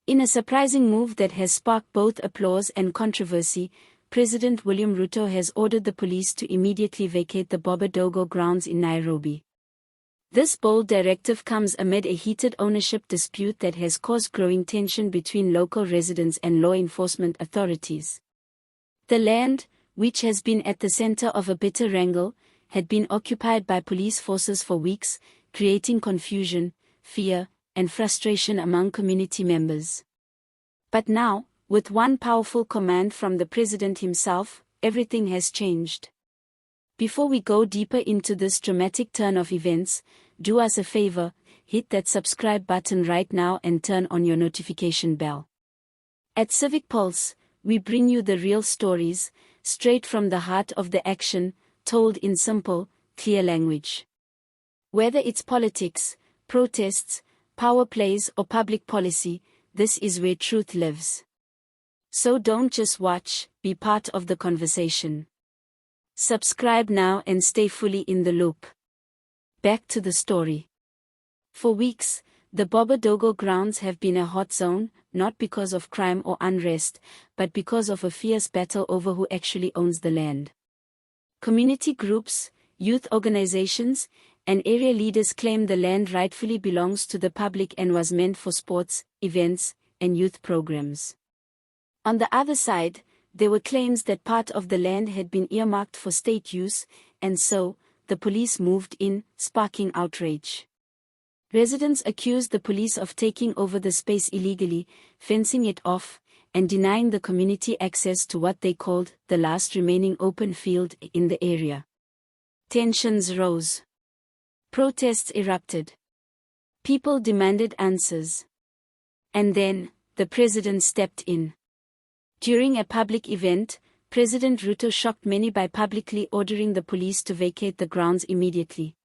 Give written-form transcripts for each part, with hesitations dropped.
In a surprising move that has sparked both applause and controversy, President William Ruto has ordered the police to immediately vacate the Dogo grounds in Nairobi. This bold directive comes amid a heated ownership dispute that has caused growing tension between local residents and law enforcement authorities. The land, which has been at the center of a bitter wrangle, had been occupied by police forces for weeks, creating confusion, fear, and frustration among community members. But now, with one powerful command from the president himself, everything has changed. Before we go deeper into this dramatic turn of events, do us a favor, hit that subscribe button right now and turn on your notification bell. At Civic Pulse, we bring you the real stories, straight from the heart of the action, told in simple, clear language. Whether it's politics, protests, power plays or public policy, this is where truth lives. So don't just watch, be part of the conversation. Subscribe now and stay fully in the loop. Back to the story. For weeks, the Dogo grounds have been a hot zone, not because of crime or unrest, but because of a fierce battle over who actually owns the land. Community groups, youth organizations, and area leaders claim the land rightfully belongs to the public and was meant for sports, events, and youth programs. On the other side, there were claims that part of the land had been earmarked for state use, and so, the police moved in, sparking outrage. Residents accused the police of taking over the space illegally, fencing it off, and denying the community access to what they called the last remaining open field in the area. Tensions rose. Protests erupted. People demanded answers. And then, the president stepped in. During a public event, President Ruto shocked many by publicly ordering the police to vacate the grounds immediately.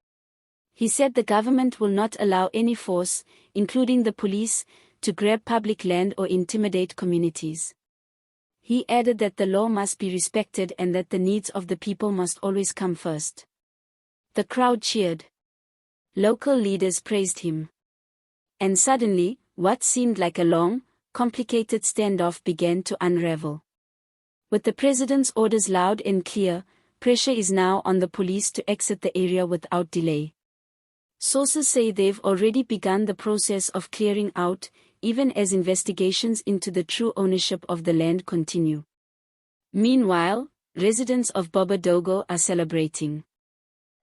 He said the government will not allow any force, including the police, to grab public land or intimidate communities. He added that the law must be respected and that the needs of the people must always come first. The crowd cheered. Local leaders praised him. And suddenly, what seemed like a long, complicated standoff began to unravel. With the president's orders loud and clear, pressure is now on the police to exit the area without delay. Sources say they've already begun the process of clearing out, even as investigations into the true ownership of the land continue. Meanwhile, residents of Dogo are celebrating.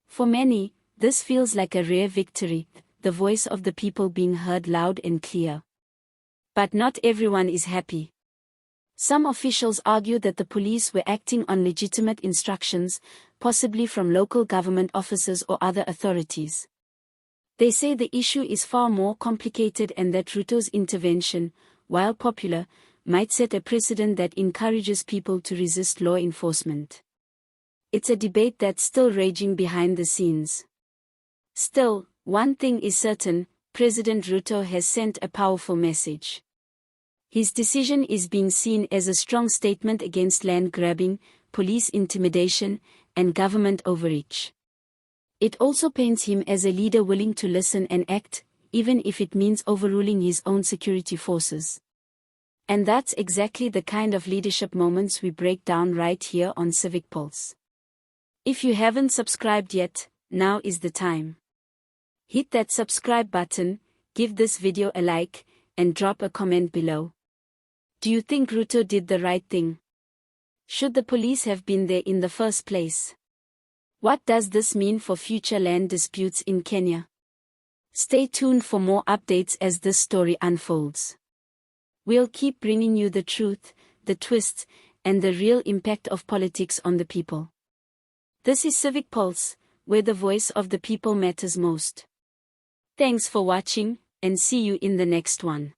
For many, this feels like a rare victory, the voice of the people being heard loud and clear. But not everyone is happy. Some officials argue that the police were acting on legitimate instructions, possibly from local government officers or other authorities. They say the issue is far more complicated and that Ruto's intervention, while popular, might set a precedent that encourages people to resist law enforcement. It's a debate that's still raging behind the scenes. Still, one thing is certain, President Ruto has sent a powerful message. His decision is being seen as a strong statement against land grabbing, police intimidation, and government overreach. It also paints him as a leader willing to listen and act, even if it means overruling his own security forces. And that's exactly the kind of leadership moments we break down right here on Civic Pulse. If you haven't subscribed yet, now is the time. Hit that subscribe button, give this video a like, and drop a comment below. Do you think Ruto did the right thing? Should the police have been there in the first place? What does this mean for future land disputes in Kenya? Stay tuned for more updates as this story unfolds. We'll keep bringing you the truth, the twists, and the real impact of politics on the people. This is Civic Pulse, where the voice of the people matters most. Thanks for watching, and see you in the next one.